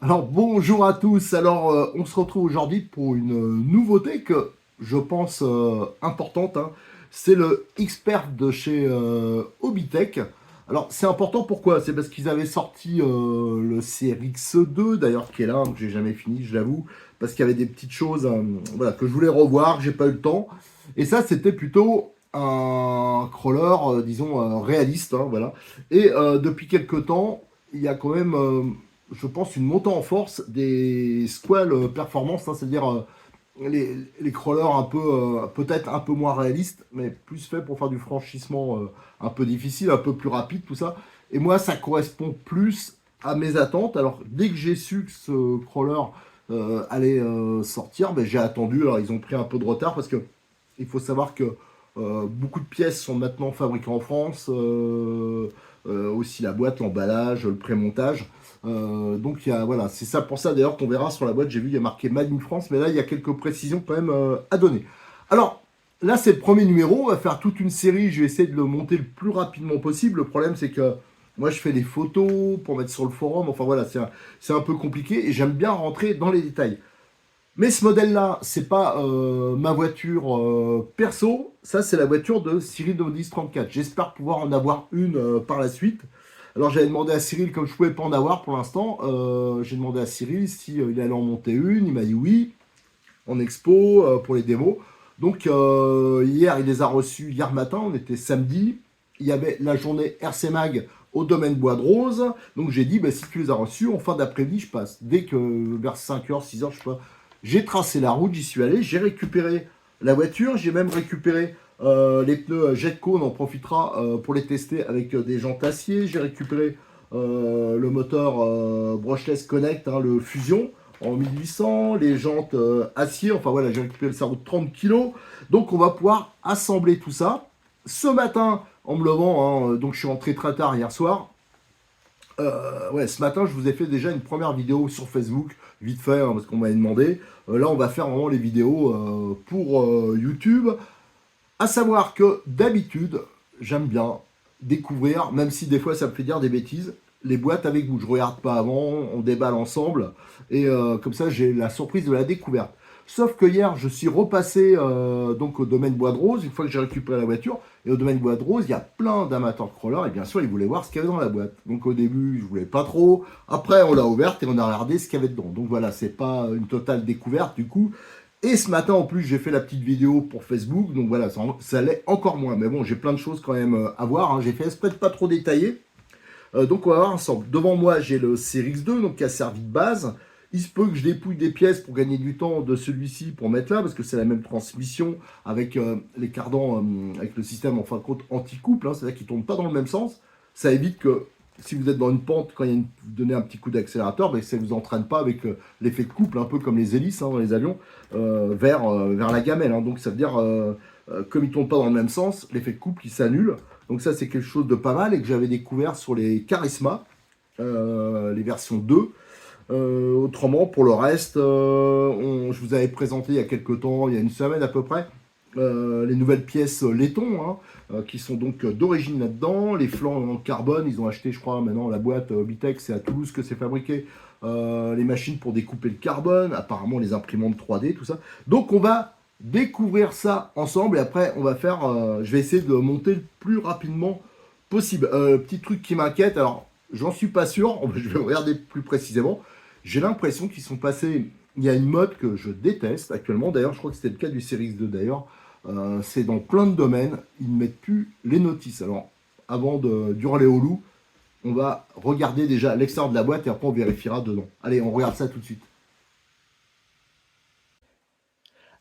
Alors bonjour à tous, on se retrouve aujourd'hui pour une nouveauté que je pense importante, hein. C'est le Expert de chez Hobbytech. Alors c'est important pourquoi? C'est parce qu'ils avaient sorti le CRX2 d'ailleurs qui est là, que j'ai jamais fini, je l'avoue, parce qu'il y avait des petites choses voilà, que je voulais revoir, que j'ai pas eu le temps. Et ça c'était plutôt un crawler, disons, réaliste, hein, voilà. Et depuis quelques temps, il y a quand même je pense, une montée en force des squales performance, hein, c'est-à-dire les crawlers un peu, peut-être un peu moins réalistes, mais plus faits pour faire du franchissement un peu difficile, un peu plus rapide, tout ça. Et moi, ça correspond plus à mes attentes. Alors, dès que j'ai su que ce crawler allait sortir, ben, j'ai attendu. Alors, ils ont pris un peu de retard parce que il faut savoir que beaucoup de pièces sont maintenant fabriquées en France, aussi la boîte, l'emballage, le prémontage. Donc il y a, voilà, c'est ça pour ça d'ailleurs qu'on verra sur la boîte, j'ai vu il y a marqué Made in France, mais là il y a quelques précisions quand même à donner. Alors là c'est le premier numéro, on va faire toute une série, je vais essayer de le monter le plus rapidement possible. Le problème c'est que moi je fais des photos pour mettre sur le forum, enfin voilà, c'est un peu compliqué et j'aime bien rentrer dans les détails. Mais ce modèle-là, c'est pas ma voiture perso, ça c'est la voiture de Cyril de 34. J'espère pouvoir en avoir une par la suite. Alors j'avais demandé à Cyril, comme je pouvais pas en avoir pour l'instant, j'ai demandé à Cyril si il allait en monter une. Il m'a dit oui, en expo pour les démos. Donc hier, il les a reçus hier matin, on était samedi. Il y avait la journée RC Mag au domaine Bois de Rose. Donc j'ai dit, bah, si tu les as reçus, en fin d'après-midi, je passe. Dès que vers 5h, 6h, je sais pas, j'ai tracé la route, j'y suis allé, j'ai récupéré la voiture, j'ai même récupéré les pneus Jetco, on en profitera pour les tester avec des jantes acier. J'ai récupéré le moteur Brushless Connect, hein, le Fusion en 1800, les jantes acier, enfin voilà, j'ai récupéré le cerveau de 30 kg. Donc on va pouvoir assembler tout ça. Ce matin, en me levant, hein, donc je suis rentré très tard hier soir, ouais, ce matin, je vous ai fait déjà une première vidéo sur Facebook, vite fait, hein, parce qu'on m'avait demandé. Là, on va faire vraiment les vidéos pour YouTube. À savoir que d'habitude, j'aime bien découvrir, même si des fois ça me fait dire des bêtises, les boîtes avec vous. Je regarde pas avant, on déballe ensemble, et comme ça j'ai la surprise de la découverte. Sauf que hier, je suis repassé donc au domaine Bois de Rose, une fois que j'ai récupéré la voiture, et au domaine Bois de Rose, il y a plein d'amateurs de crawlers, et bien sûr, ils voulaient voir ce qu'il y avait dans la boîte. Donc au début, je voulais pas trop, après on l'a ouverte et on a regardé ce qu'il y avait dedans. Donc voilà, c'est pas une totale découverte du coup, et ce matin, en plus, j'ai fait la petite vidéo pour Facebook. Donc voilà, ça allait encore moins. Mais bon, j'ai plein de choses quand même à voir, hein. J'ai fait exprès de pas trop détailler. Donc on va voir ensemble. Devant moi, j'ai le CRX2, donc qui a servi de base. Il se peut que je dépouille des pièces pour gagner du temps de celui-ci pour mettre là, parce que c'est la même transmission avec les cardans, avec le système en fin de compte anti-couple, hein, c'est-à-dire qu'ils ne tournent pas dans le même sens. Ça évite que si vous êtes dans une pente, quand vous donnez un petit coup d'accélérateur, ben, ça ne vous entraîne pas avec l'effet de couple, un peu comme les hélices hein, dans les avions, vers la gamelle, hein. Donc ça veut dire, comme ils ne tournent pas dans le même sens, l'effet de couple il s'annule. Donc ça c'est quelque chose de pas mal et que j'avais découvert sur les Charisma, les versions 2. Autrement, pour le reste, je vous avais présenté il y a quelques temps, il y a une semaine à peu près, les nouvelles pièces laiton, hein, qui sont donc d'origine là-dedans. Les flancs en carbone, ils ont acheté, je crois, maintenant la boîte Bitech, c'est à Toulouse que c'est fabriqué. Les machines pour découper le carbone, apparemment les imprimantes 3D, tout ça. Donc on va découvrir ça ensemble et après on va faire, je vais essayer de monter le plus rapidement possible. Petit truc qui m'inquiète, alors j'en suis pas sûr, je vais regarder plus précisément. J'ai l'impression qu'ils sont passés. Il y a une mode que je déteste actuellement. D'ailleurs, je crois que c'était le cas du Series 2 d'ailleurs. C'est dans plein de domaines. Ils ne mettent plus les notices. Alors, avant d'hurler au loup, on va regarder déjà l'extérieur de la boîte et après on vérifiera dedans. Allez, on regarde ça tout de suite.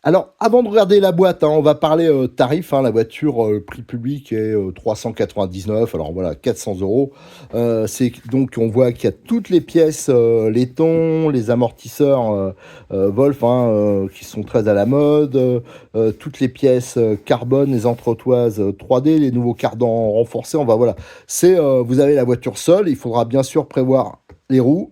Alors, avant de regarder la boîte, hein, on va parler tarif, hein. La voiture, prix public est 399, alors voilà, 400 euros. C'est donc, on voit qu'il y a toutes les pièces, les tons, les amortisseurs Wolf, hein, qui sont très à la mode, toutes les pièces carbone, les entretoises 3D, les nouveaux cardans renforcés. Voilà, vous avez la voiture seule. Il faudra bien sûr prévoir les roues,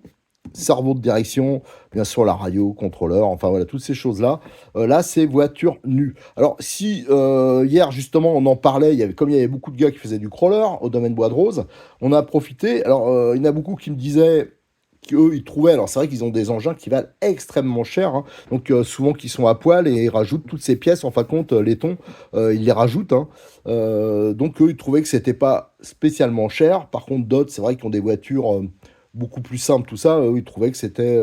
cerveau de direction, bien sûr la radio, contrôleur, enfin voilà, toutes ces choses-là. Là, c'est voiture nue. Alors, si hier, justement, on en parlait, comme il y avait beaucoup de gars qui faisaient du crawler au domaine Bois de Rose, on a profité. Alors, il y en a beaucoup qui me disaient qu'eux, ils trouvaient, alors c'est vrai qu'ils ont des engins qui valent extrêmement cher, hein, donc souvent qui sont à poil et ils rajoutent toutes ces pièces, en fin de compte, laiton, ils les rajoutent, hein. Donc eux, ils trouvaient que c'était pas spécialement cher. Par contre, d'autres, c'est vrai qu'ils ont des voitures beaucoup plus simples, tout ça, eux, ils trouvaient que c'était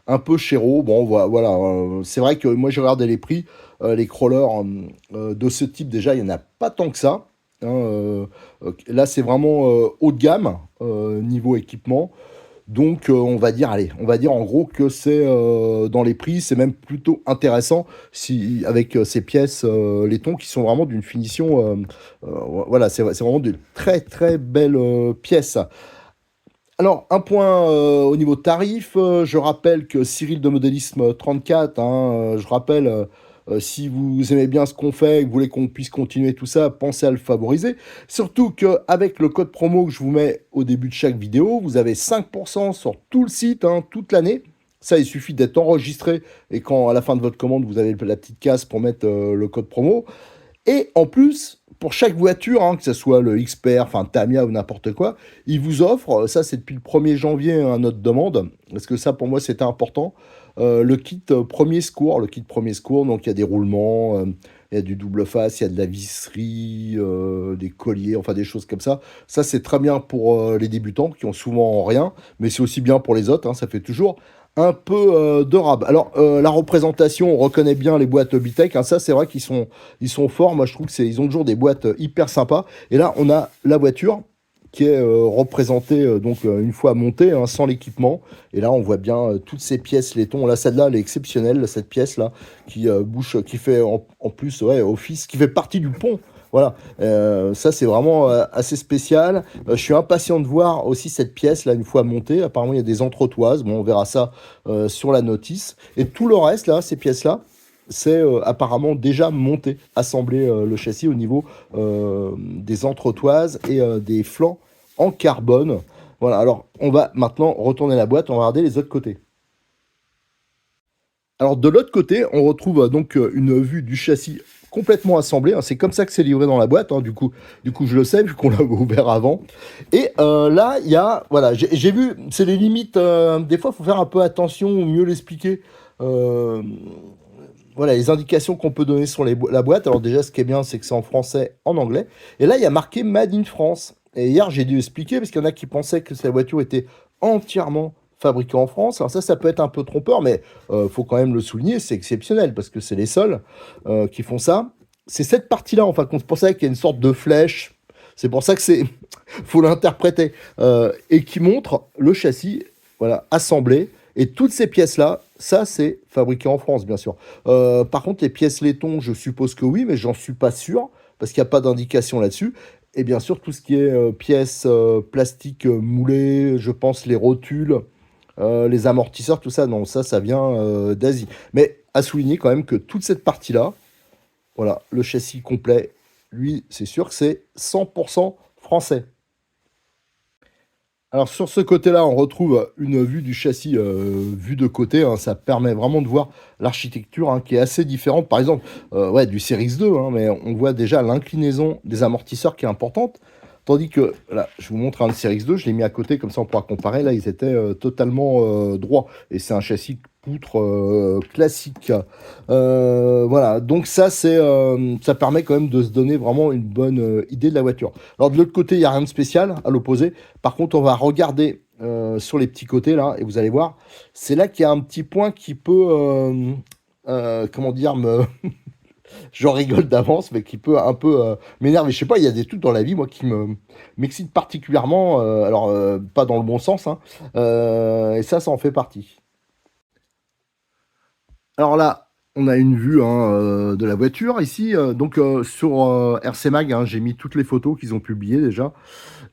un peu chéro. Bon, voilà, c'est vrai que moi, j'ai regardé les prix, les crawlers de ce type, déjà, il n'y en a pas tant que ça, hein, là, c'est vraiment haut de gamme, niveau équipement. Donc, on va dire, allez, on va dire en gros que c'est dans les prix, c'est même plutôt intéressant si, avec ces pièces laiton qui sont vraiment d'une finition. Voilà, c'est vraiment de très très belles pièces. Alors, un point au niveau tarif, je rappelle que Cyril de Modélisme 34, hein, je rappelle, si vous aimez bien ce qu'on fait et que vous voulez qu'on puisse continuer tout ça, pensez à le favoriser. Surtout qu'avec le code promo que je vous mets au début de chaque vidéo, vous avez 5% sur tout le site, hein, toute l'année. Ça, il suffit d'être enregistré et quand à la fin de votre commande, vous avez la petite case pour mettre le code promo. Et en plus, pour chaque voiture, hein, que ce soit le Xpert, enfin Tamiya ou n'importe quoi, ils vous offrent, ça c'est depuis le 1er janvier à notre demande, parce que ça pour moi c'était important, le kit premier secours. Le kit premier secours, donc il y a des roulements, il y a du double face, il y a de la visserie, des colliers, enfin des choses comme ça. Ça c'est très bien pour les débutants qui ont souvent rien, mais c'est aussi bien pour les autres, hein, ça fait toujours un peu de rab. Alors, la représentation, on reconnaît bien les boîtes Bitech, hein, ça c'est vrai ils sont forts. Moi je trouve ils ont toujours des boîtes hyper sympas. Et là, on a la voiture qui est représentée donc une fois montée, hein, sans l'équipement. Et là, on voit bien toutes ces pièces laiton. Là, celle-là, elle est exceptionnelle, cette pièce-là, qui bouge, qui fait en plus ouais, office, qui fait partie du pont. Voilà, ça c'est vraiment assez spécial. Je suis impatient de voir aussi cette pièce là une fois montée. Apparemment il y a des entretoises. Bon, on verra ça sur la notice. Et tout le reste là, ces pièces là, c'est apparemment déjà monté, assemblé le châssis au niveau des entretoises et des flancs en carbone. Voilà, alors on va maintenant retourner la boîte, on va regarder les autres côtés. Alors de l'autre côté, on retrouve donc une vue du châssis complètement assemblé, hein. C'est comme ça que c'est livré dans la boîte, hein. Du coup, je le sais, vu qu'on l'a ouvert avant. Et là, il y a, voilà, j'ai vu, c'est les limites, des fois, il faut faire un peu attention ou mieux l'expliquer. Euh, voilà, les indications qu'on peut donner sur la boîte. Alors déjà, ce qui est bien, c'est que c'est en français, en anglais. Et là, il y a marqué Made in France. Et hier, j'ai dû expliquer, parce qu'il y en a qui pensaient que cette voiture était entièrement fabriquée en France. Alors ça peut être un peu trompeur, mais faut quand même le souligner, c'est exceptionnel, parce que c'est les seuls qui font ça. C'est cette partie-là, enfin, qu'on se ça qu'il y a une sorte de flèche. C'est pour ça que c'est, faut l'interpréter. Et qui montre le châssis, voilà, assemblé. Et toutes ces pièces-là, ça, c'est fabriqué en France, bien sûr. Par contre, les pièces laiton, je suppose que oui, mais j'en suis pas sûr, parce qu'il n'y a pas d'indication là-dessus. Et bien sûr, tout ce qui est pièces plastiques moulées, je pense les rotules, les amortisseurs, tout ça, non, ça vient d'Asie. Mais à souligner quand même que toute cette partie-là, voilà, le châssis complet, lui, c'est sûr que c'est 100% français. Alors sur ce côté-là, on retrouve une vue du châssis vue de côté, hein. Ça permet vraiment de voir l'architecture, hein, qui est assez différente. Par exemple, ouais, du Series 2, hein, mais on voit déjà l'inclinaison des amortisseurs qui est importante. Tandis que, là, je vous montre un Series 2, je l'ai mis à côté, comme ça on pourra comparer. Là, ils étaient totalement droits. Et c'est un châssis poutre classique. Voilà, donc ça permet quand même de se donner vraiment une bonne idée de la voiture. Alors de l'autre côté, il n'y a rien de spécial à l'opposé. Par contre, on va regarder sur les petits côtés là, et vous allez voir, c'est là qu'il y a un petit point qui peut, comment dire, j'en rigole d'avance, mais qui peut un peu m'énerver. Je sais pas, il y a des trucs dans la vie, moi, qui m'excitent particulièrement. Alors, pas dans le bon sens, hein, et ça en fait partie. Alors là, on a une vue, hein, de la voiture ici. Donc sur RC Mag, hein, j'ai mis toutes les photos qu'ils ont publiées déjà.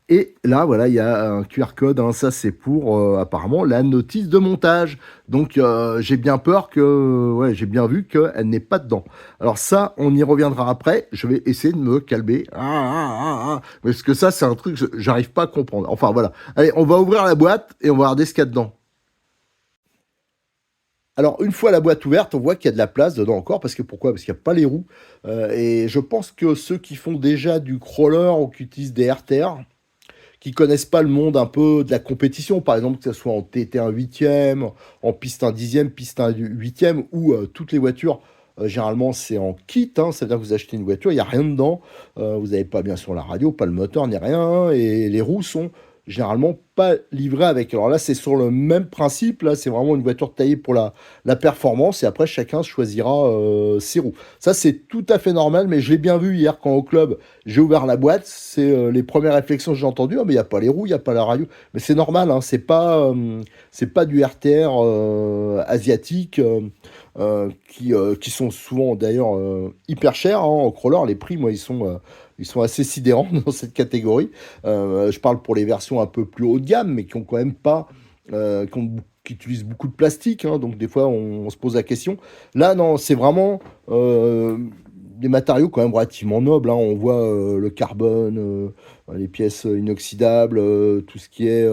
Et là, voilà, il y a un QR code, hein. Ça, c'est pour apparemment la notice de montage. Donc j'ai bien peur que, ouais, j'ai bien vu qu'elle n'est pas dedans. Alors ça, on y reviendra après. Je vais essayer de me calmer. Parce que ça, c'est un truc que j'arrive pas à comprendre. Enfin voilà. Allez, on va ouvrir la boîte et on va regarder ce qu'il y a dedans. Alors, une fois la boîte ouverte, on voit qu'il y a de la place dedans encore. Parce que pourquoi? Parce qu'il n'y a pas les roues. Et je pense que ceux qui font déjà du crawler ou qui utilisent des RTR, qui connaissent pas le monde un peu de la compétition, par exemple, que ce soit en TT1 8e, en piste 1 10e, piste 1 8e, où toutes les voitures, généralement, c'est en kit, hein, ça veut dire que vous achetez une voiture, il n'y a rien dedans, vous n'avez pas bien sûr la radio, pas le moteur, ni rien, et les roues sont généralement pas livrées avec. Alors là, c'est sur le même principe, là, c'est vraiment une voiture taillée pour la performance, et après, chacun choisira ses roues. Ça, c'est tout à fait normal, mais je l'ai bien vu hier quand au club, j'ai ouvert la boîte, c'est les premières réflexions que j'ai entendues, ah, mais il n'y a pas les roues, il n'y a pas la radio. Mais c'est normal, hein, c'est pas du RTR asiatique qui sont souvent d'ailleurs hyper chers hein, en crawler. Les prix, moi, ils sont assez sidérants dans cette catégorie. Je parle pour les versions un peu plus haut de gamme, mais qui ont quand même pas, qui utilisent beaucoup de plastique. Hein, donc des fois, on se pose la question. Là, non, c'est vraiment des matériaux quand même relativement nobles. Hein. On voit le carbone, les pièces inoxydables, tout ce qui est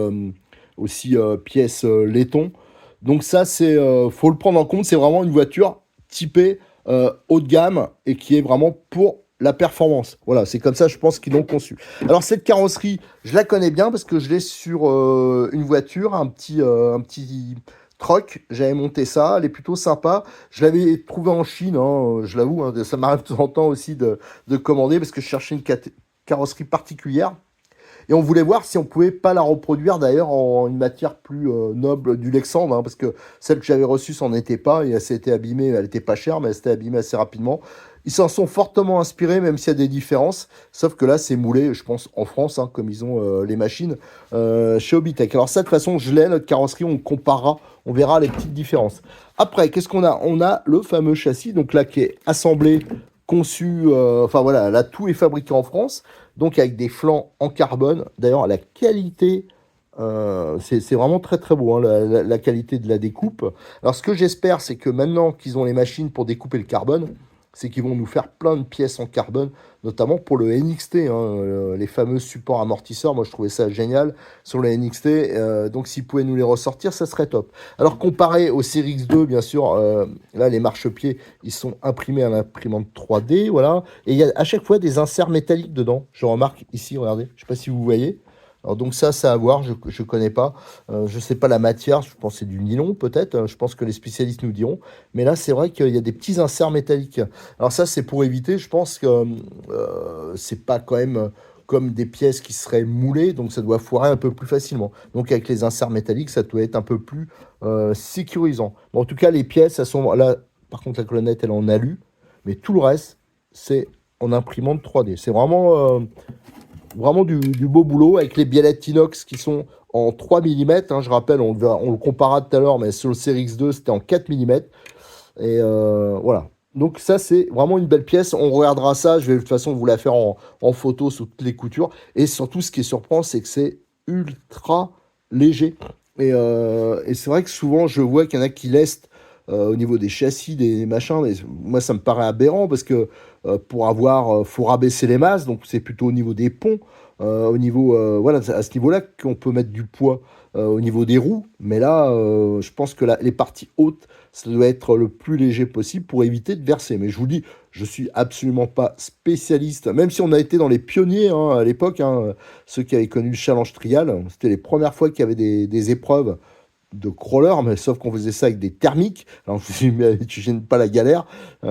aussi pièces laiton. Donc ça, faut le prendre en compte. C'est vraiment une voiture typée haut de gamme et qui est vraiment pour la performance. Voilà, c'est comme ça, je pense qu'ils l'ont conçu. Alors cette carrosserie, je la connais bien parce que je l'ai sur une voiture, un petit truck. J'avais monté ça, elle est plutôt sympa. Je l'avais trouvée en Chine, hein, je l'avoue. Hein, ça m'arrive de temps en temps aussi de commander parce que je cherchais une carrosserie particulière. Et on voulait voir si on pouvait pas la reproduire d'ailleurs en une matière plus noble du Lexandre, hein, parce que celle que j'avais reçue s'en était pas, et elle s'était abîmée, elle était pas chère, mais elle s'était abîmée assez rapidement. Ils s'en sont fortement inspirés, même s'il y a des différences, sauf que là c'est moulé, je pense, en France, hein, comme ils ont les machines chez Hobbytech. Alors ça, de toute façon, je l'ai, notre carrosserie, on comparera, on verra les petites différences. Après, qu'est-ce qu'on a? On a le fameux châssis, donc là qui est assemblé, conçu, enfin voilà, là tout est fabriqué en France donc avec des flancs en carbone. D'ailleurs, la qualité, c'est vraiment très très beau, hein, la qualité de la découpe. Alors, ce que j'espère, c'est que maintenant qu'ils ont les machines pour découper le carbone, c'est qu'ils vont nous faire plein de pièces en carbone, notamment pour le NXT, hein, les fameux supports amortisseurs. Moi, je trouvais ça génial sur le NXT. Donc, s'ils pouvaient nous les ressortir, ça serait top. Alors, comparé au Series X2, bien sûr, là, les marchepieds, ils sont imprimés à l'imprimante 3D, voilà. Et il y a à chaque fois des inserts métalliques dedans. Je remarque ici, regardez, je ne sais pas si vous voyez. Alors donc ça, c'est à voir, je ne connais pas. Je ne sais pas la matière, je pense que c'est du nylon peut-être. Je pense que les spécialistes nous diront. Mais là, c'est vrai qu'il y a des petits inserts métalliques. Alors ça, c'est pour éviter, je pense que c'est pas quand même comme des pièces qui seraient moulées, donc ça doit foirer un peu plus facilement. Donc avec les inserts métalliques, ça doit être un peu plus sécurisant. Bon, en tout cas, les pièces, elles sont là. Par contre, la colonnette, elle est en alu. Mais tout le reste, c'est en imprimante 3D. C'est vraiment du beau boulot avec les biellettes inox qui sont en 3 mm. Hein, je rappelle, on le compara tout à l'heure, mais sur le Series X2, c'était en 4 mm. Et voilà. Donc ça, c'est vraiment une belle pièce. On regardera ça. Je vais de toute façon vous la faire en photo sous toutes les coutures. Et surtout, ce qui surprend, c'est que c'est ultra léger. Et c'est vrai que souvent, je vois qu'il y en a qui laissent au niveau des châssis, des machins. Mais moi, ça me paraît aberrant parce que faut rabaisser les masses. Donc c'est plutôt au niveau des ponts, au niveau, voilà, à ce niveau-là qu'on peut mettre du poids au niveau des roues. Mais là, je pense que les parties hautes, ça doit être le plus léger possible pour éviter de verser. Mais je vous dis, je suis absolument pas spécialiste, même si on a été dans les pionniers hein, à l'époque, hein, ceux qui avaient connu le Challenge Trial. C'était les premières fois qu'il y avait des épreuves de crawler, mais sauf qu'on faisait ça avec des thermiques. Alors je me suis dit, mais tu gênes pas la galère.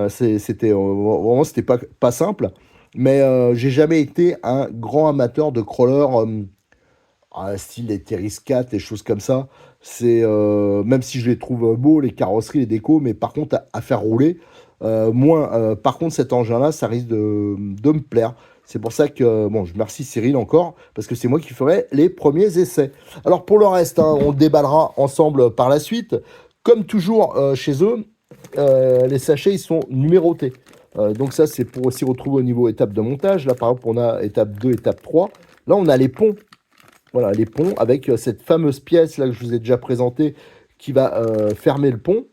C'était vraiment, c'était pas simple. Mais j'ai jamais été un grand amateur de crawler style les Terris 4, les choses comme ça. Même si je les trouve beaux, les carrosseries, les décos, mais par contre à faire rouler, moins. Par contre cet engin-là, ça risque de me plaire. C'est pour ça que, bon, je remercie Cyril encore, parce que c'est moi qui ferai les premiers essais. Alors pour le reste, hein, on déballera ensemble par la suite. Comme toujours chez eux, les sachets, ils sont numérotés. Donc ça, c'est pour aussi retrouver au niveau étape de montage. Là, par exemple, on a étape 2, étape 3. Là, on a les ponts. Voilà, les ponts avec cette fameuse pièce là que je vous ai déjà présentée qui va fermer le pont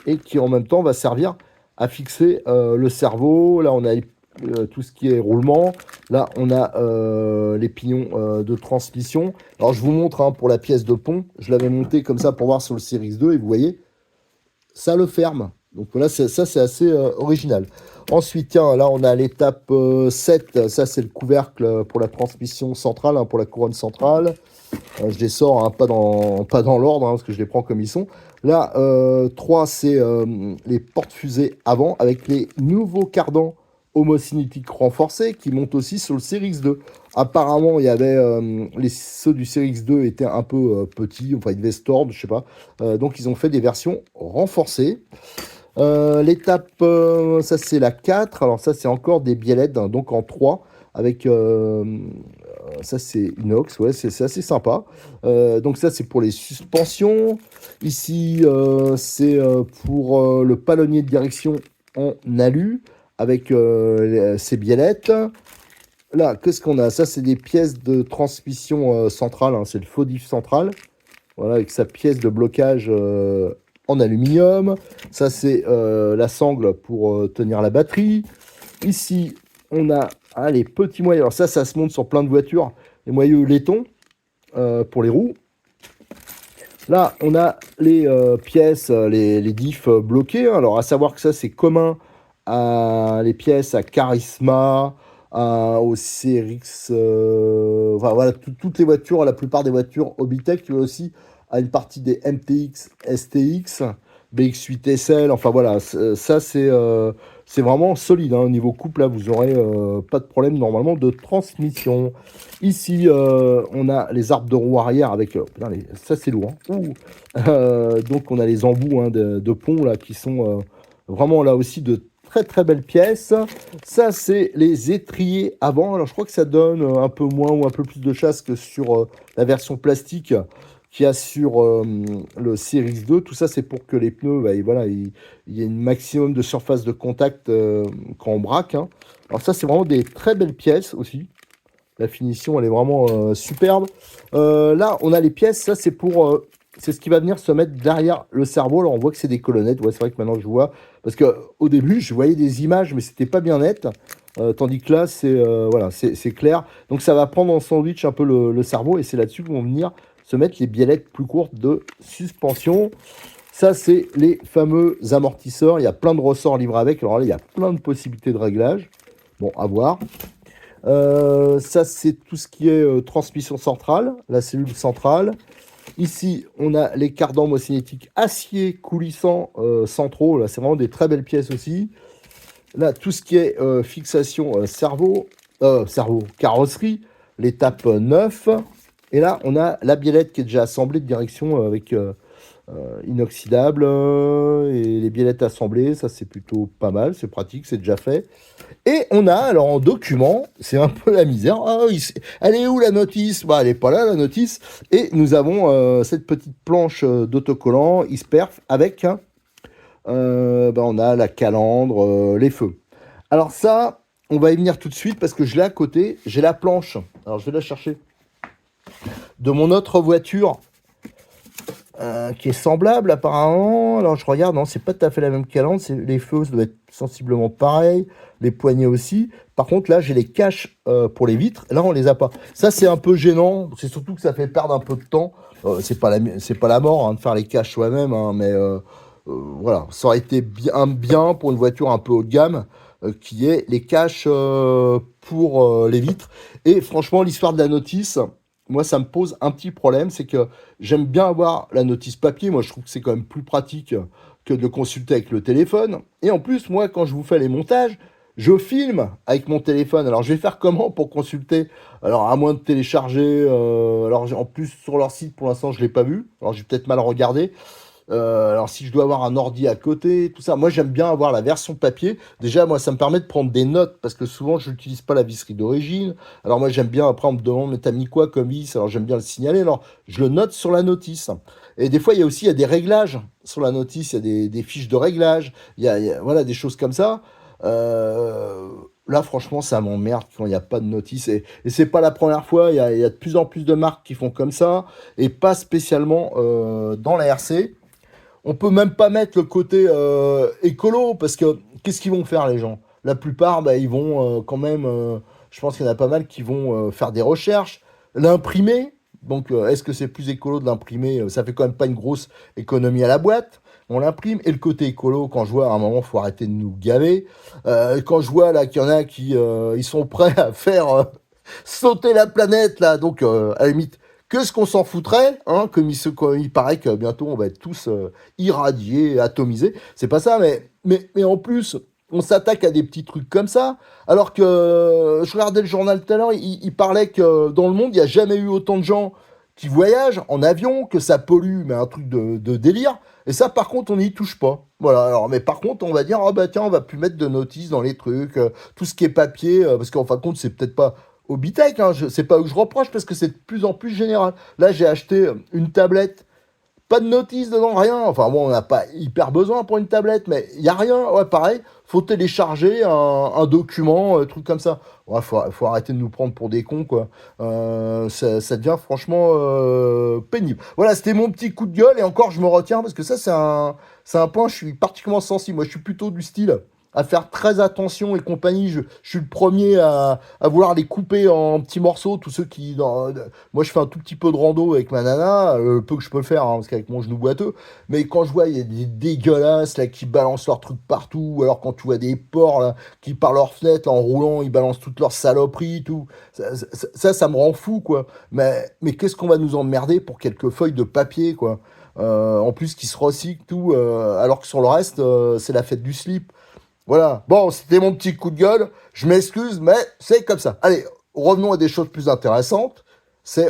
et qui en même temps va servir à fixer le cerveau. Là, on a tout ce qui est roulement. Là, on a les pignons de transmission. Alors, je vous montre hein, pour la pièce de pont. Je l'avais montée comme ça pour voir sur le Series 2 et vous voyez, ça le ferme. Donc voilà, ça c'est assez original. Ensuite, tiens, là on a l'étape 7, ça c'est le couvercle pour la transmission centrale, hein, pour la couronne centrale. Je les sors, hein, pas dans l'ordre, hein, parce que je les prends comme ils sont. Là, 3, c'est les portes-fusées avant, avec les nouveaux cardans homocinétiques renforcés qui montent aussi sur le Series 2. Apparemment, il y avait ceux du Series 2 étaient un peu petits, enfin ils devaient se tordre, je sais pas. Donc ils ont fait des versions renforcées. L'étape, ça c'est la 4. Alors ça c'est encore des biellettes, hein, donc en 3 avec ça c'est inox, ouais, c'est assez sympa. Donc ça c'est pour les suspensions. Ici c'est pour le palonnier de direction en alu avec ces biellettes. Là, qu'est-ce qu'on a? Ça c'est des pièces de transmission centrale, hein, c'est le faux diff central. Voilà, avec sa pièce de blocage en aluminium. Ça, c'est la sangle pour tenir la batterie. Ici, on a les petits moyeux. Alors ça se monte sur plein de voitures. Les moyeux laiton pour les roues. Là, on a les pièces, les diffs bloqués, hein. Alors, à savoir que ça, c'est commun à les pièces à Charisma, au CRX, enfin voilà, toutes les voitures, la plupart des voitures Hobbytech, mais aussi à une partie des MTX, STX, BX8 SL, enfin voilà, ça c'est vraiment solide, hein. Au niveau couple, là, vous aurez pas de problème normalement de transmission. Ici, on a les arbres de roue arrière avec... putain, ça, c'est lourd, hein. Ouh. Donc, on a les embouts, hein, de pont là, qui sont vraiment là aussi de très très belles pièces. Ça, c'est les étriers avant. Alors, je crois que ça donne un peu moins ou un peu plus de chasse que sur la version plastique qu'il y a sur le Series 2. Tout ça, c'est pour que les pneus, bah, et voilà, il y ait un maximum de surface de contact quand on braque, hein. Alors ça, c'est vraiment des très belles pièces aussi. La finition, elle est vraiment superbe. Là, on a les pièces. Ça, c'est pour... c'est ce qui va venir se mettre derrière le cerveau. Alors, on voit que c'est des colonnettes. Ouais, c'est vrai que maintenant, je vois. Parce qu'au début, je voyais des images, mais c'était pas bien net. Tandis que là, c'est voilà, c'est clair. Donc, ça va prendre en sandwich un peu le cerveau. Et c'est là-dessus qu'on va venir se mettre les biellettes plus courtes de suspension. Ça, c'est les fameux amortisseurs. Il y a plein de ressorts livrés avec. Alors là, il y a plein de possibilités de réglage. Bon, à voir. Ça, c'est tout ce qui est transmission centrale, la cellule centrale. Ici, on a les cardans homocinétiques acier coulissants centraux. Là, c'est vraiment des très belles pièces aussi. Là, tout ce qui est fixation cerveau, carrosserie, l'étape 9. Et là, on a la biellette qui est déjà assemblée de direction avec inoxydable et les biellettes assemblées. Ça, c'est plutôt pas mal, c'est pratique, c'est déjà fait. Et on a, alors en document, c'est un peu la misère. Ah, elle est où la notice? Bah, elle n'est pas là, la notice. Et nous avons cette petite planche d'autocollant Isperf avec, hein, bah, on a la calandre, les feux. Alors ça, on va y venir tout de suite parce que je l'ai à côté. J'ai la planche. Alors je vais la chercher. De mon autre voiture qui est semblable apparemment. Alors je regarde, non, c'est pas tout à fait la même calandre. Les feux, ça doit être sensiblement pareil. Les poignées aussi. Par contre, là, j'ai les caches pour les vitres. Là, on les a pas. Ça, c'est un peu gênant. C'est surtout que ça fait perdre un peu de temps. C'est pas la mort, hein, de faire les caches soi-même, hein, mais voilà, ça aurait été bien pour une voiture un peu haut de gamme qui est les caches pour les vitres. Et franchement, l'histoire de la notice, moi, ça me pose un petit problème, c'est que j'aime bien avoir la notice papier. Moi, je trouve que c'est quand même plus pratique que de le consulter avec le téléphone. Et en plus, moi, quand je vous fais les montages, je filme avec mon téléphone. Alors, je vais faire comment pour consulter? Alors, à moins de télécharger. Alors, en plus, sur leur site, pour l'instant, je ne l'ai pas vu. Alors, j'ai peut-être mal regardé. Alors, si je dois avoir un ordi à côté, tout ça, moi, j'aime bien avoir la version papier. Déjà, moi, ça me permet de prendre des notes parce que souvent, je n'utilise pas la visserie d'origine. Alors, moi, j'aime bien, après, on me demande, mais t'as mis quoi comme vis? Alors, j'aime bien le signaler. Alors, je le note sur la notice. Et des fois, il y a des réglages sur la notice. Il y a des fiches de réglage. Voilà, des choses comme ça. Là, franchement, ça m'emmerde quand il n'y a pas de notice. Et c'est pas la première fois. Il y a de plus en plus de marques qui font comme ça. Et pas spécialement dans la RC. On peut même pas mettre le côté écolo, parce que qu'est-ce qu'ils vont faire les gens? La plupart, bah, ils vont quand même, je pense qu'il y en a pas mal qui vont faire des recherches, l'imprimer. Donc, est-ce que c'est plus écolo de l'imprimer? Ça fait quand même pas une grosse économie à la boîte. on l'imprime. Et le côté écolo, quand je vois à un moment, faut arrêter de nous gaver. Quand je vois là qu'il y en a qui ils sont prêts à faire sauter la planète là, donc à la limite, que ce qu'on s'en foutrait, hein, comme il paraît que bientôt on va être tous irradiés, atomisés. C'est pas ça, mais en plus, on s'attaque à des petits trucs comme ça. Alors que je regardais le journal tout à l'heure, il parlait que dans le monde, il n'y a jamais eu autant de gens qui voyagent en avion, que ça pollue, mais un truc de délire. Et ça, par contre, on n'y touche pas. Voilà. Alors, mais par contre, on va dire, ah bah tiens, on va plus mettre de notices dans les trucs, tout ce qui est papier, parce qu'en fin de compte, c'est peut-être pas Hobbytech, hein, c'est pas eux que je reproche parce que c'est de plus en plus général. Là, j'ai acheté une tablette, pas de notice dedans, rien. Enfin bon, on n'a pas hyper besoin pour une tablette, mais il y a rien. Ouais, pareil, faut télécharger un document, truc comme ça. Ouais, faut arrêter de nous prendre pour des cons, quoi. Ça devient franchement pénible. Voilà, c'était mon petit coup de gueule et encore, je me retiens parce que ça, c'est un point, je suis particulièrement sensible. Moi, je suis plutôt du style à faire très attention et compagnie. Je suis le premier à vouloir les couper en petits morceaux. Tous ceux qui... moi, je fais un tout petit peu de rando avec ma nana, le peu que je peux le faire, hein, parce qu'avec mon genou boiteux. Mais quand je vois, il y a des dégueulasses là, qui balancent leurs trucs partout, ou alors quand tu vois des porcs là, qui, par leurs fenêtres, là, en roulant, ils balancent toutes leurs saloperies, tout. Ça me rend fou, quoi. Mais qu'est-ce qu'on va nous emmerder pour quelques feuilles de papier, quoi. En plus, qui se recyclent, tout, alors que sur le reste, c'est la fête du slip. Voilà. Bon, c'était mon petit coup de gueule. Je m'excuse, mais c'est comme ça. Allez, revenons à des choses plus intéressantes.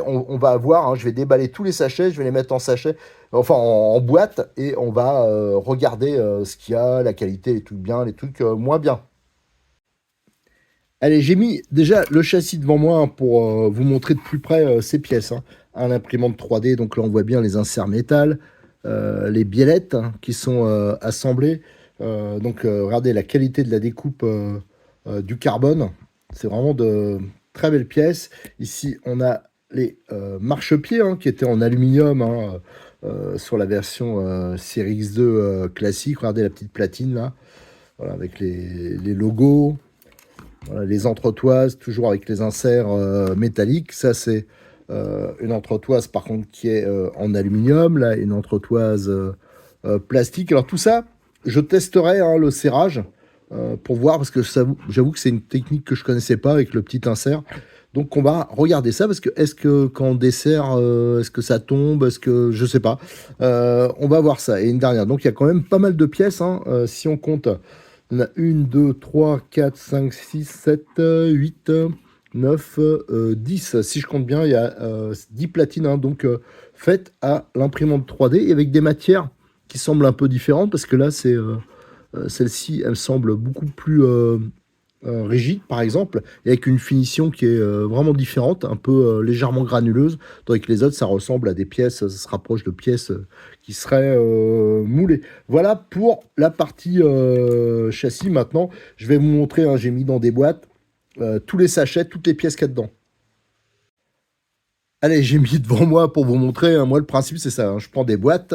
On va avoir, hein, je vais déballer tous les sachets, je vais les mettre en sachet, enfin en boîte, et on va regarder ce qu'il y a, la qualité, les trucs bien, les trucs moins bien. Allez, j'ai mis déjà le châssis devant moi hein, pour vous montrer de plus près ces pièces. Hein. Un imprimante 3D, donc là on voit bien les inserts métal, les biellettes hein, qui sont assemblées. Regardez la qualité de la découpe du carbone. C'est vraiment de très belles pièces. Ici, on a les marchepieds hein, qui étaient en aluminium hein, sur la version série X2 classique. Regardez la petite platine là, voilà, avec les logos. Voilà, les entretoises, toujours avec les inserts métalliques. Ça, c'est une entretoise, par contre, qui est en aluminium. Là, une entretoise plastique. Alors, tout ça, je testerai hein, le serrage pour voir, parce que j'avoue que c'est une technique que je connaissais pas avec le petit insert. Donc, on va regarder ça, parce que est-ce que quand on dessert, est-ce que ça tombe, est-ce que... Je sais pas. On va voir ça. Et une dernière. Donc, il y a quand même pas mal de pièces, hein, si on compte... On a 1, 2, 3, 4, 5, 6, 7, 8, 9, 10. Si je compte bien, il y a 10 platines hein, donc faites à l'imprimante 3D et avec des matières qui semblent un peu différentes parce que là, celle-ci, elle me semble beaucoup plus rigide, par exemple, et avec une finition qui est vraiment différente, un peu légèrement granuleuse, tandis que les autres, ça ressemble à des pièces, ça se rapproche de pièces qui seraient moulées. Voilà pour la partie châssis. Maintenant, je vais vous montrer, hein, j'ai mis dans des boîtes tous les sachets, toutes les pièces qu'il y a dedans. Allez, j'ai mis devant moi pour vous montrer, hein, moi le principe c'est ça, hein, je prends des boîtes,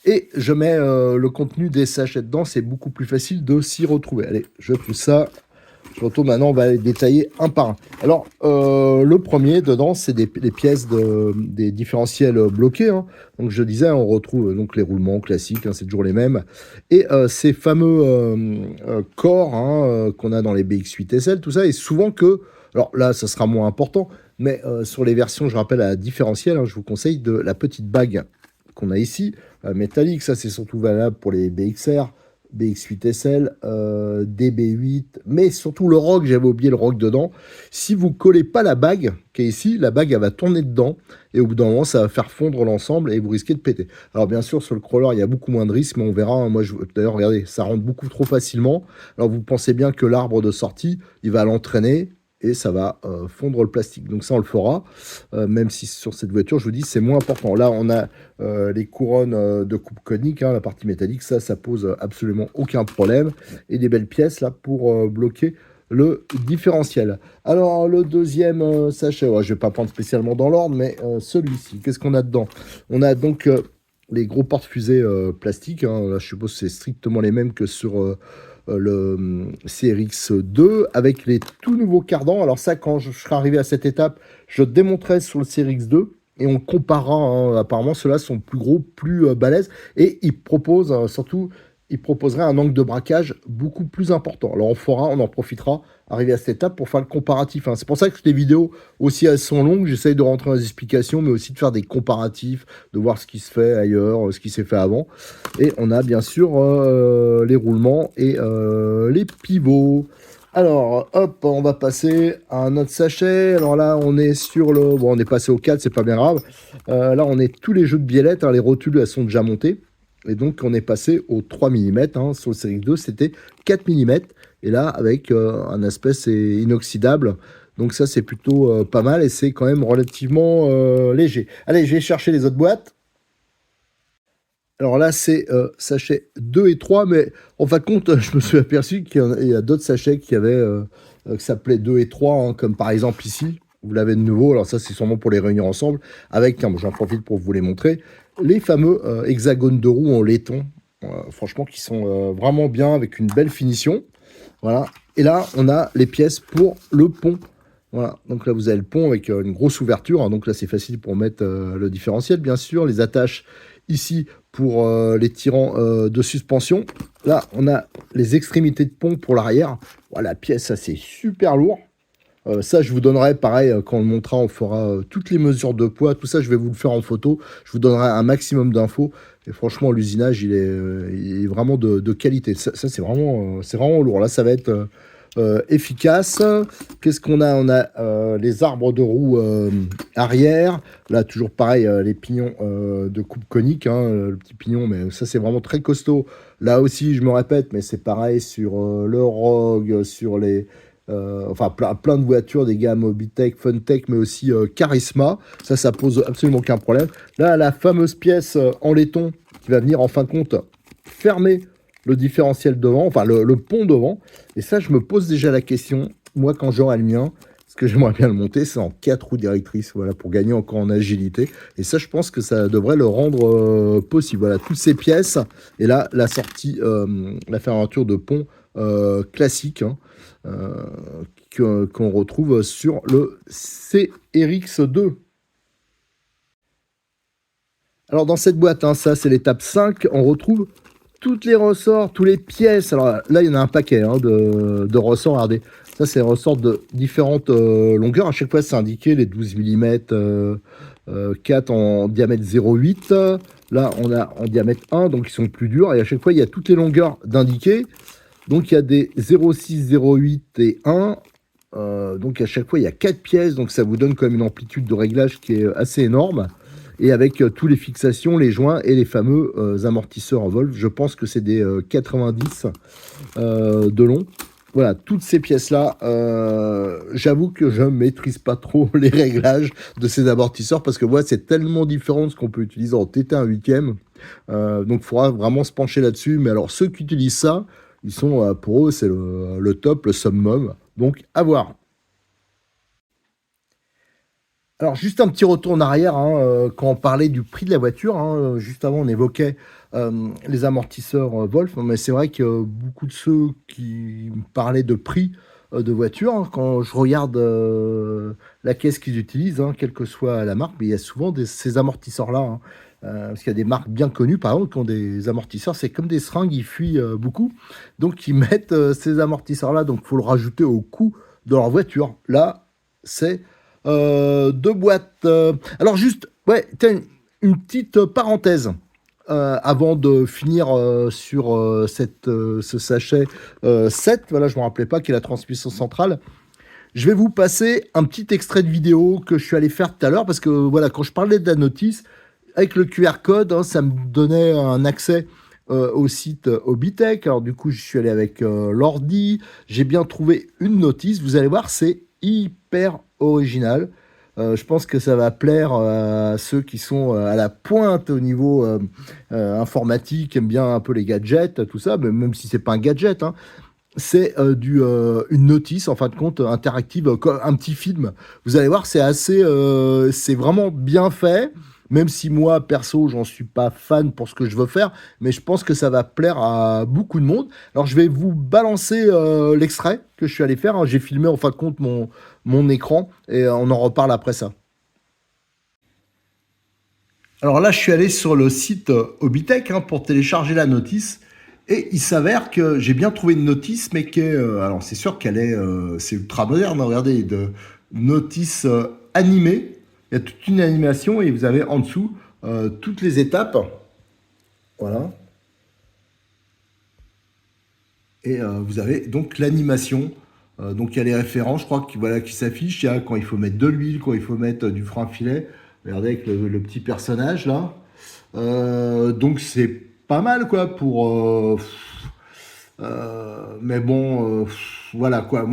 et je mets le contenu des sachets dedans, c'est beaucoup plus facile de s'y retrouver. Allez, je pousse ça. Je retourne maintenant, on va les détailler un par un. Alors, le premier, dedans, c'est les pièces des différentiels bloqués. Hein. Donc, je disais, on retrouve donc les roulements classiques, hein, c'est toujours les mêmes. Et ces fameux corps hein, qu'on a dans les BX8 SL, tout ça, et souvent que... Alors là, ça sera moins important, mais sur les versions, je rappelle, à différentiel, hein, je vous conseille de la petite bague qu'on a ici, métallique. Ça, c'est surtout valable pour les BXR. BX8SL, DB8, mais surtout le ROG, j'avais oublié le ROG dedans. Si vous collez pas la bague qui est ici, la bague elle va tourner dedans et au bout d'un moment ça va faire fondre l'ensemble et vous risquez de péter. Alors bien sûr sur le crawler il y a beaucoup moins de risques, mais on verra. Hein, moi d'ailleurs regardez, ça rentre beaucoup trop facilement. Alors vous pensez bien que l'arbre de sortie il va l'entraîner et ça va fondre le plastique. Donc ça, on le fera, même si sur cette voiture, je vous dis, c'est moins important. Là, on a les couronnes de coupe conique, hein, la partie métallique, ça pose absolument aucun problème. Et des belles pièces, là, pour bloquer le différentiel. Alors, le deuxième sachet, ouais, je ne vais pas prendre spécialement dans l'ordre, mais celui-ci, qu'est-ce qu'on a dedans? On a donc les gros porte-fusées plastiques, hein, là, je suppose que c'est strictement les mêmes que sur... le CRX2 avec les tout nouveaux cardans. Alors ça, quand je serai arrivé à cette étape, je démontrerai sur le CRX2 et on comparera, hein. Apparemment, ceux-là sont plus gros, plus balèzes, et ils proposent surtout, ils proposeraient un angle de braquage beaucoup plus important. Alors on en profitera, arrivé à cette étape, pour faire le comparatif, hein. C'est pour ça que les vidéos aussi elles sont longues, j'essaye de rentrer dans les explications, mais aussi de faire des comparatifs, de voir ce qui se fait ailleurs, ce qui s'est fait avant. Et on a bien sûr les roulements et les pivots. Alors, hop, on va passer à un autre sachet. Alors là, on est sur le... Bon, on est passé au 4, c'est pas bien grave. Là, on est tous les jeux de biellettes, hein, les rotules, elles sont déjà montées. Et donc, on est passé au 3 mm. Hein. Sur le série 2, c'était 4 mm. Et là, avec un aspect, c'est inoxydable. Donc ça, c'est plutôt pas mal et c'est quand même relativement léger. Allez, je vais chercher les autres boîtes. Alors là, c'est sachets 2 et 3, mais en fin de compte, je me suis aperçu qu'il y a d'autres sachets qui s'appelaient 2 et 3, hein, comme par exemple ici, vous l'avez de nouveau, alors ça c'est sûrement pour les réunir ensemble, avec, tiens, j'en profite pour vous les montrer, les fameux hexagones de roues en laiton, franchement qui sont vraiment bien, avec une belle finition, voilà. Et là, on a les pièces pour le pont. Voilà, donc là vous avez le pont avec une grosse ouverture, hein, donc là c'est facile pour mettre le différentiel bien sûr, les attaches ici pour les tirants de suspension. Là on a les extrémités de pont pour l'arrière. Voilà, la pièce, ça c'est super lourd. Ça je vous donnerai pareil quand on le montrera, on fera toutes les mesures de poids, tout ça je vais vous le faire en photo, je vous donnerai un maximum d'infos. Et franchement l'usinage il est vraiment de qualité. Ça c'est vraiment lourd. Là ça va être efficace. Qu'est-ce qu'on a? On a les arbres de roue arrière. Là, toujours pareil, les pignons de coupe conique, hein, le petit pignon, mais ça, c'est vraiment très costaud. Là aussi, je me répète, mais c'est pareil sur le Rogue, sur les... enfin, plein de voitures, des gammes Obitech, Funtech, mais aussi Charisma. Ça pose absolument aucun problème. Là, la fameuse pièce en laiton qui va venir, en fin de compte, fermer le différentiel devant, enfin le pont devant. Et ça, je me pose déjà la question, moi, quand j'aurai le mien, ce que j'aimerais bien le monter, c'est en 4 roues directrices, voilà, pour gagner encore en agilité. Et ça, je pense que ça devrait le rendre possible. Voilà, toutes ces pièces. Et là, la sortie, la fermeture de pont classique, hein, qu'on retrouve sur le CRX2. Alors, dans cette boîte, hein, ça, c'est l'étape 5, on retrouve toutes les ressorts, toutes les pièces. Alors là, il y en a un paquet hein, de ressorts. Regardez, ça, c'est des ressorts de différentes longueurs. À chaque fois, c'est indiqué les 12 mm, 4 en diamètre 0,8. Là, on a en diamètre 1, donc ils sont plus durs. Et à chaque fois, il y a toutes les longueurs d'indiquer. Donc, il y a des 0,6, 0,8 et 1. Donc, à chaque fois, il y a 4 pièces. Donc, ça vous donne quand même une amplitude de réglage qui est assez énorme. Et avec tous les fixations, les joints et les fameux amortisseurs en Wolf. Je pense que c'est des 90 de long. Voilà, toutes ces pièces-là, j'avoue que je ne maîtrise pas trop les réglages de ces amortisseurs parce que voilà, c'est tellement différent de ce qu'on peut utiliser en TT1 8e. Donc, il faudra vraiment se pencher là-dessus. Mais alors, ceux qui utilisent ça, ils sont, pour eux, c'est le top, le summum. Donc, à voir. Alors, juste un petit retour en arrière, hein, quand on parlait du prix de la voiture, hein, juste avant, on évoquait les amortisseurs Wolf, mais c'est vrai que beaucoup de ceux qui me parlaient de prix de voiture, hein, quand je regarde la caisse qu'ils utilisent, hein, quelle que soit la marque, mais il y a souvent ces amortisseurs-là, hein, parce qu'il y a des marques bien connues, par exemple, qui ont des amortisseurs, c'est comme des seringues, ils fuient beaucoup, donc ils mettent ces amortisseurs-là, donc il faut le rajouter au coût de leur voiture. Là, c'est 2 boîtes. Alors juste, ouais, une petite parenthèse avant de finir sur ce sachet 7. Voilà, je ne me rappelais pas, qui est la transmission centrale. Je vais vous passer un petit extrait de vidéo que je suis allé faire tout à l'heure parce que voilà, quand je parlais de la notice, avec le QR code, hein, ça me donnait un accès au site Obitech. Alors du coup, je suis allé avec l'ordi. J'ai bien trouvé une notice. Vous allez voir, c'est hyper original. Je pense que ça va plaire à ceux qui sont à la pointe au niveau informatique, aiment bien un peu les gadgets, tout ça, mais même si c'est pas un gadget, hein, c'est une notice en fin de compte interactive, un petit film. Vous allez voir, c'est vraiment bien fait. Même si moi, perso, j'en suis pas fan pour ce que je veux faire, mais je pense que ça va plaire à beaucoup de monde. Alors, je vais vous balancer l'extrait que je suis allé faire, hein. J'ai filmé en fin de compte mon écran et on en reparle après ça. Alors là, je suis allé sur le site Hobbytech pour télécharger la notice. Et il s'avère que j'ai bien trouvé une notice, mais qui est, alors c'est sûr qu'elle est, c'est ultra moderne. Regardez, de notice animée. Il y a toute une animation et vous avez en dessous toutes les étapes. Voilà. Et vous avez donc l'animation. Donc il y a les références, je crois, voilà, qui s'affichent. Il y a quand il faut mettre de l'huile, quand il faut mettre du frein à filet. Regardez avec le petit personnage là. Donc c'est pas mal quoi pour. Mais bon, voilà quoi.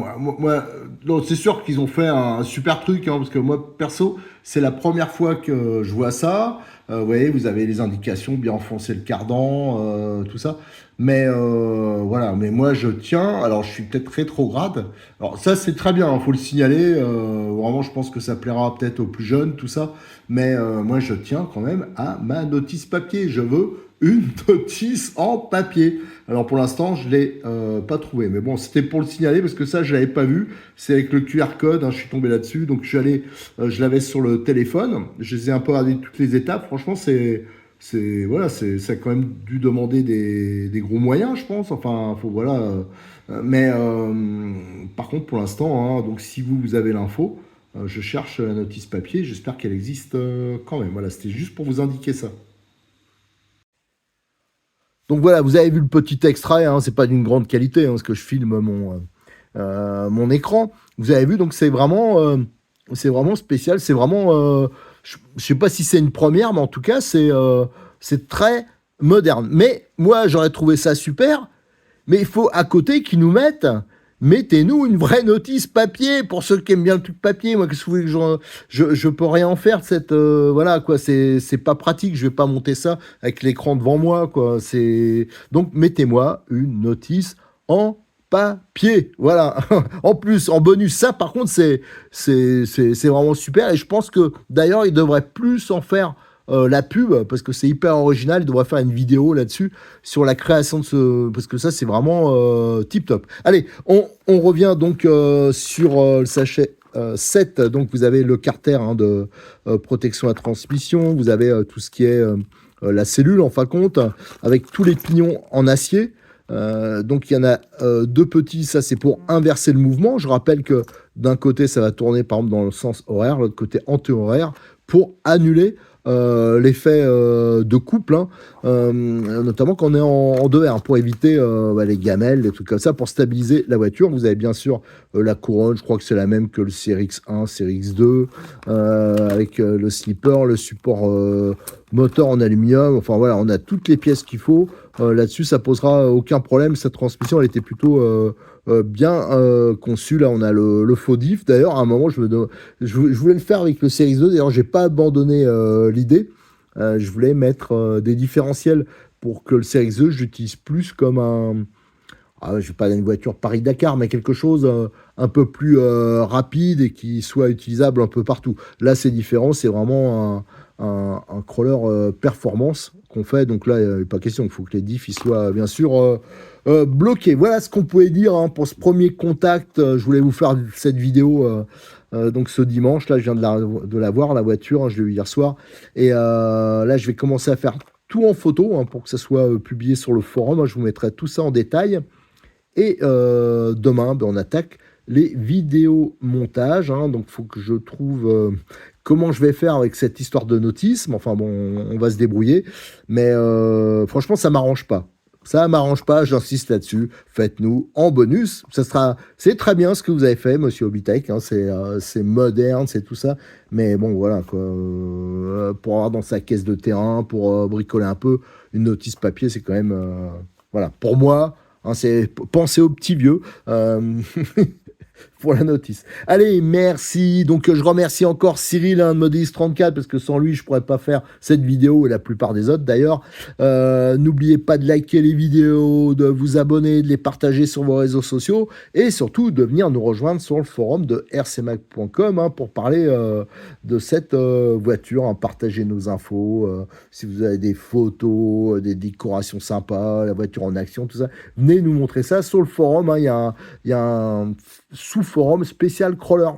Non, c'est sûr qu'ils ont fait un super truc, parce que moi, perso, c'est la première fois que je vois ça. Vous voyez, vous avez les indications, bien enfoncer le cardan, tout ça. Mais voilà, mais moi je tiens, alors je suis peut-être rétrograde. Alors ça c'est très bien, il faut le signaler. Vraiment, je pense que ça plaira peut-être aux plus jeunes, tout ça. Mais moi je tiens quand même à ma notice papier. Je veux une notice en papier. Alors pour l'instant, je ne l'ai pas trouvé. Mais bon, c'était pour le signaler parce que ça, je ne l'avais pas vu. C'est avec le QR code, je suis tombé là-dessus. Donc je suis allé, je l'avais sur le téléphone. Je les ai un peu regardé toutes les étapes. Franchement, voilà, ça a quand même dû demander des gros moyens, je pense. Enfin, faut, voilà. Mais par contre, pour l'instant, donc si vous avez l'info, je cherche la notice papier. J'espère qu'elle existe quand même. Voilà, c'était juste pour vous indiquer ça. Donc voilà, vous avez vu le petit extrait, c'est pas d'une grande qualité, parce que je filme mon écran. Vous avez vu, donc c'est vraiment spécial, c'est vraiment, je sais pas si c'est une première, mais en tout cas c'est très moderne. Mais moi j'aurais trouvé ça super, mais il faut à côté qu'ils nous mettent, mettez-nous une vraie notice papier pour ceux qui aiment bien le truc papier. Moi, qu'est-ce que vous voulez que je peux rien en faire de cette. Voilà, quoi, c'est pas pratique. Je vais pas monter ça avec l'écran devant moi, quoi. Donc, mettez-moi une notice en papier. Voilà. En plus, en bonus, ça, par contre, c'est vraiment super. Et je pense que d'ailleurs, il devrait plus en faire la pub, parce que c'est hyper original. Il devrait faire une vidéo là-dessus sur la création de ce, parce que ça c'est vraiment tip top. Allez, on revient donc sur le sachet 7. Donc vous avez le carter de protection à transmission, vous avez tout ce qui est la cellule en fin de compte, avec tous les pignons en acier. Donc il y en a deux petits, ça c'est pour inverser le mouvement. Je rappelle que d'un côté ça va tourner par exemple dans le sens horaire, l'autre côté anti-horaire, pour annuler l'effet de couple, notamment quand on est en 2R, pour éviter les gamelles, les trucs comme ça, pour stabiliser la voiture. Vous avez bien sûr la couronne, je crois que c'est la même que le CRX1, CRX2, avec le slipper, le support moteur en aluminium. Enfin voilà, on a toutes les pièces qu'il faut. Là-dessus, ça posera aucun problème. Cette transmission, elle était plutôt bien conçue. Là, on a le faux diff. D'ailleurs, à un moment, je voulais le faire avec le Series 2. D'ailleurs, j'ai pas abandonné l'idée. Je voulais mettre des différentiels pour que le Series 2, je l'utilise plus comme un. Je ne vais pas dire une voiture Paris-Dakar, mais quelque chose un peu plus rapide et qui soit utilisable un peu partout. Là, c'est différent. C'est vraiment un crawler performance qu'on fait. Donc là, il n'est pas question. Il faut que les diffs ils soient bien sûr bloqués. Voilà ce qu'on pouvait dire pour ce premier contact. Je voulais vous faire cette vidéo donc ce dimanche. Là, je viens de la voir, la voiture. Je l'ai eu hier soir. Et là, je vais commencer à faire tout en photo pour que ça soit publié sur le forum. Je vous mettrai tout ça en détail. Et demain, on attaque les vidéos montage. Donc, il faut que je trouve comment je vais faire avec cette histoire de notice. Mais enfin, bon, on va se débrouiller. Mais franchement, ça m'arrange pas. Ça m'arrange pas, j'insiste là-dessus. Faites-nous en bonus. C'est très bien ce que vous avez fait, monsieur Hobbytech. C'est moderne, c'est tout ça. Mais bon, voilà, quoi. Pour avoir dans sa caisse de terrain, pour bricoler un peu, une notice papier, c'est quand même. Voilà, pour moi. C'est penser aux petits vieux pour la notice. Allez, merci. Donc, je remercie encore Cyril de Modis 34 parce que sans lui, je pourrais pas faire cette vidéo et la plupart des autres d'ailleurs. N'oubliez pas de liker les vidéos, de vous abonner, de les partager sur vos réseaux sociaux et surtout de venir nous rejoindre sur le forum de rcmac.com pour parler de cette voiture, partager nos infos. Si vous avez des photos, des décorations sympas, la voiture en action, tout ça, venez nous montrer ça sur le forum. Il y a un sous-forum spécial crawler.